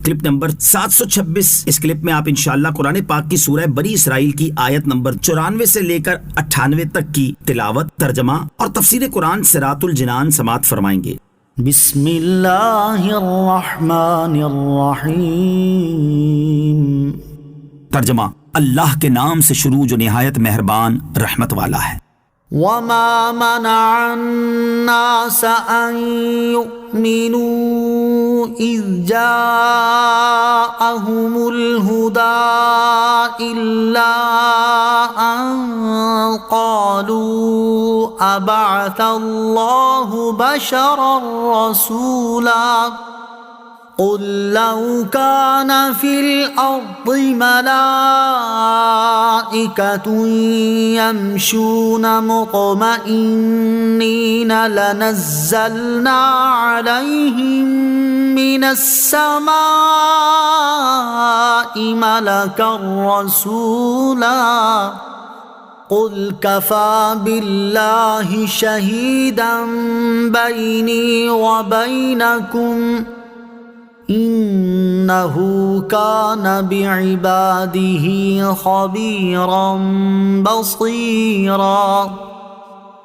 Clip number 726۔ اس clip میں آپ انشاءاللہ قرآن پاک کی سورہ بنی اسرائیل کی آیت نمبر 94 سے لے کر 98 تک کی تلاوت، ترجمہ اور تفسیر قرآن صراط الجنان سماعت فرمائیں گے۔ بسم اللہ الرحمن الرحیم۔ ترجمہ: اللہ کے نام سے شروع جو نہایت مہربان رحمت والا ہے۔ وما منع الناس ان يؤمنوا اذ جاءهم الهدى الا ان قالوا ابعث الله بشرا رسولا قل لو كان في الأرض ملائكة يمشون مطمئنين لنزلنا عليهم من السماء ملكا رسولا قل كفى بالله شهيدا بيني وبينكم انہ کان بعبادہ خبیرا بصیرا۔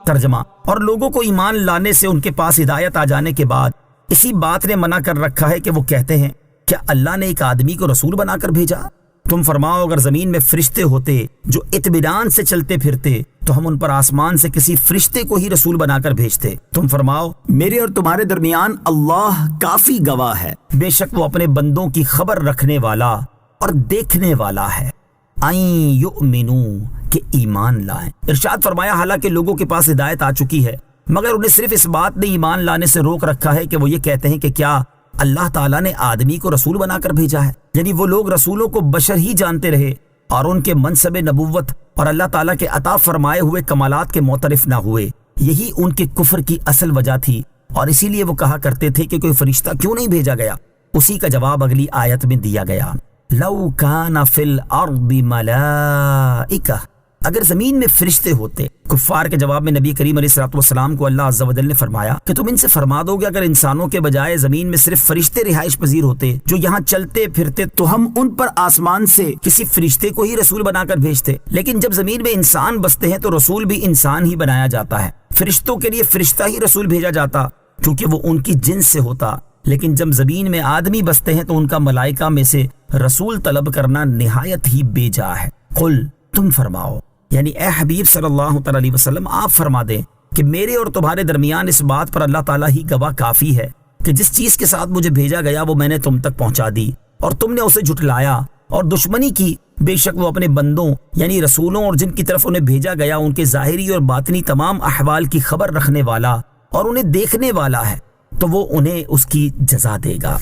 ترجمہ: اور لوگوں کو ایمان لانے سے ان کے پاس ہدایت آ جانے کے بعد اسی بات نے منع کر رکھا ہے کہ وہ کہتے ہیں کیا اللہ نے ایک آدمی کو رسول بنا کر بھیجا؟ تم فرماؤ اگر زمین میں فرشتے ہوتے جو اطمینان سے چلتے پھرتے تو ہم ان پر آسمان سے کسی فرشتے کو ہی رسول بنا کر بھیجتے۔ تم فرماؤ میرے اور تمہارے درمیان اللہ کافی گواہ ہے، بے شک وہ اپنے بندوں کی خبر رکھنے والا اور دیکھنے والا ہے۔ این یؤمنو کہ ایمان لائیں۔ ارشاد فرمایا حالانکہ لوگوں کے پاس ہدایت آ چکی ہے مگر انہیں صرف اس بات نے ایمان لانے سے روک رکھا ہے کہ وہ یہ کہتے ہیں کہ کیا اللہ تعالیٰ نے آدمی کو رسول بنا کر بھیجا ہے؟ یعنی وہ لوگ رسولوں کو بشر ہی جانتے رہے اور ان کے منصب نبوت اور اللہ تعالیٰ کے عطا فرمائے ہوئے کمالات کے معترف نہ ہوئے۔ یہی ان کے کفر کی اصل وجہ تھی اور اسی لیے وہ کہا کرتے تھے کہ کوئی فرشتہ کیوں نہیں بھیجا گیا۔ اسی کا جواب اگلی آیت میں دیا گیا، لو کان فی الارض ملائکہ، اگر زمین میں فرشتے ہوتے۔ کفار کے جواب میں نبی کریم علیہ الصلوۃ والسلام کو اللہ عز و جل نے فرمایا کہ تم ان سے فرما دو گے اگر انسانوں کے بجائے زمین میں صرف فرشتے رہائش پذیر ہوتے جو یہاں چلتے پھرتے تو ہم ان پر آسمان سے کسی فرشتے کو ہی رسول بنا کر بھیجتے۔ لیکن جب زمین میں انسان بستے ہیں تو رسول بھی انسان ہی بنایا جاتا ہے۔ فرشتوں کے لیے فرشتہ ہی رسول بھیجا جاتا کیونکہ وہ ان کی جنس سے ہوتا، لیکن جب زمین میں آدمی بستے ہیں تو ان کا ملائکہ میں سے رسول طلب کرنا نہایت ہی بے جا ہے۔ قل، تم فرماؤ، یعنی اے حبیب صلی اللہ تعالی علیہ وسلم آپ فرما دیں کہ میرے اور تمہارے درمیان اس بات پر اللہ تعالیٰ ہی گواہ کافی ہے کہ جس چیز کے ساتھ مجھے بھیجا گیا وہ میں نے تم تک پہنچا دی اور تم نے اسے جھٹلایا اور دشمنی کی۔ بے شک وہ اپنے بندوں یعنی رسولوں اور جن کی طرف انہیں بھیجا گیا ان کے ظاہری اور باطنی تمام احوال کی خبر رکھنے والا اور انہیں دیکھنے والا ہے، تو وہ انہیں اس کی جزا دے گا۔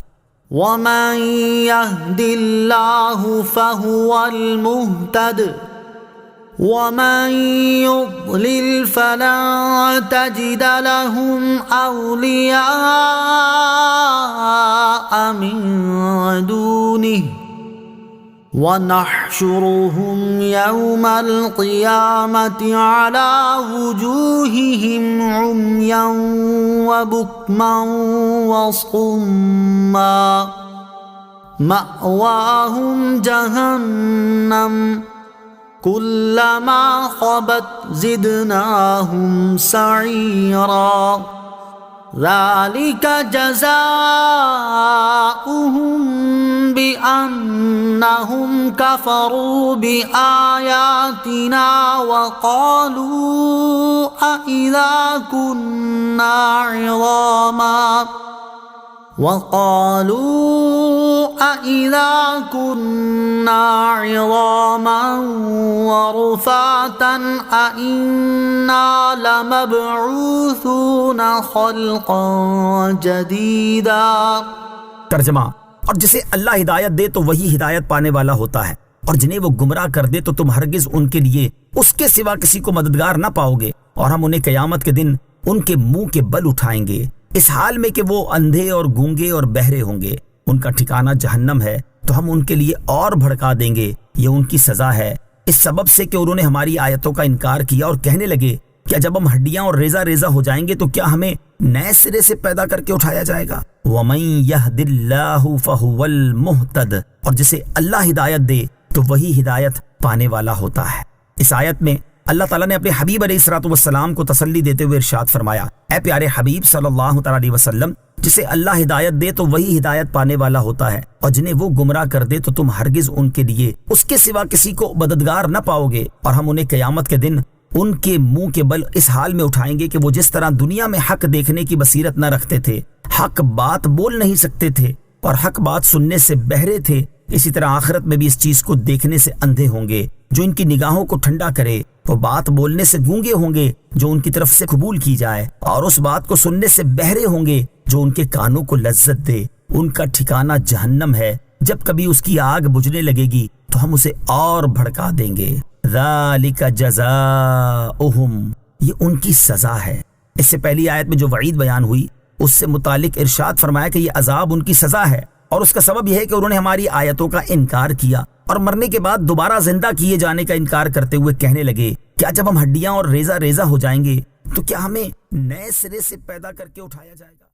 وَمَن يَهْدِ اللَّهُ فَهُوَ الْمُهْتَدِ وَمَن يُضْلِلْ فَلَن تَجِدَ لَهُمْ أَوْلِيَاءَ مِن دُونِهِ وَنَحْشُرُهُمْ يَوْمَ الْقِيَامَةِ عَلَى وُجُوهِهِمْ عُمْيًا وَبُكْمًا وَصُمًّا مَأْوَاهُمْ جَهَنَّمُ كُلَّمَا خَبَتْ زِدْنَاهُمْ سَعِيرًا ذَلِكَ جَزَاؤُهُمْ بِأَنَّهُمْ كَفَرُوا بِآيَاتِنَا وَقَالُوا أَإِذَا كُنَّا عِظَامًا وَرُفَاتًا أَإِنَّا لَمَبْعُوثُونَ خَلْقًا جَدِيدًا۔ ترجمہ: اور جسے اللہ ہدایت دے تو وہی ہدایت پانے والا ہوتا ہے، اور جنہیں وہ گمراہ کر دے تو تم ہرگز ان کے لیے اس کے سوا کسی کو مددگار نہ پاؤ گے، اور ہم انہیں قیامت کے دن ان کے منہ کے بل اٹھائیں گے اس حال میں کہ وہ اندھے اور گونگے اور بہرے ہوں گے۔ ان کا ٹھکانہ جہنم ہے، تو ہم ان کے لیے اور بھڑکا دیں گے، یہ ان کی سزا ہے اس سبب سے کہ انہوں نے ہماری آیتوں کا انکار کیا اور کہنے لگے کیا جب ہم ہڈیاں اور ریزہ ریزہ ہو جائیں گے تو کیا ہمیں نئے سرے سے پیدا کر کے اٹھایا جائے گا؟ وَمَن يَهْدِ اللَّهُ فَهُوَ الْمُهْتَدِ، اور جسے اللہ ہدایت دے تو وہی ہدایت پانے والا ہوتا ہے۔ اس آیت میں اللہ تعالیٰ نے اپنے حبیب علیہ الصلوۃ والسلام کو تسلی دیتے ہوئے ارشاد فرمایا، اے پیارے حبیب صلی اللہ تعالیٰ علیہ وسلم، جسے اللہ ہدایت دے تو وہی ہدایت پانے والا ہوتا ہے، اور جنہیں وہ گمراہ کر دے تو تم ہرگز ان کے لیے اس کے سوا کسی کو مددگار نہ پاؤ گے، اور ہم انہیں قیامت کے دن ان کے منہ کے بل اس حال میں اٹھائیں گے کہ وہ جس طرح دنیا میں حق دیکھنے کی بصیرت نہ رکھتے تھے، حق بات بول نہیں سکتے تھے اور حق بات سننے سے بہرے تھے، اسی طرح آخرت میں بھی اس چیز کو دیکھنے سے اندھے ہوں گے جو ان کی نگاہوں کو ٹھنڈا کرے، وہ بات بولنے سے گونگے ہوں گے جو ان کی طرف سے قبول کی جائے، اور اس بات کو سننے سے بہرے ہوں گے جو ان کے کانوں کو لذت دے۔ ان کا ٹھکانہ جہنم ہے، جب کبھی اس کی آگ بجھنے لگے گی تو ہم اسے اور بھڑکا دیں گے۔ ذالک جزاؤہم، یہ ان کی سزا ہے۔ اس سے پہلی آیت میں جو وعید بیان ہوئی اس سے متعلق ارشاد فرمایا کہ یہ عذاب ان کی سزا ہے، اور اس کا سبب یہ ہے کہ انہوں نے ہماری آیتوں کا انکار کیا اور مرنے کے بعد دوبارہ زندہ کیے جانے کا انکار کرتے ہوئے کہنے لگے، کیا جب ہم ہڈیاں اور ریزہ ریزہ ہو جائیں گے تو کیا ہمیں نئے سرے سے پیدا کر کے اٹھایا جائے گا؟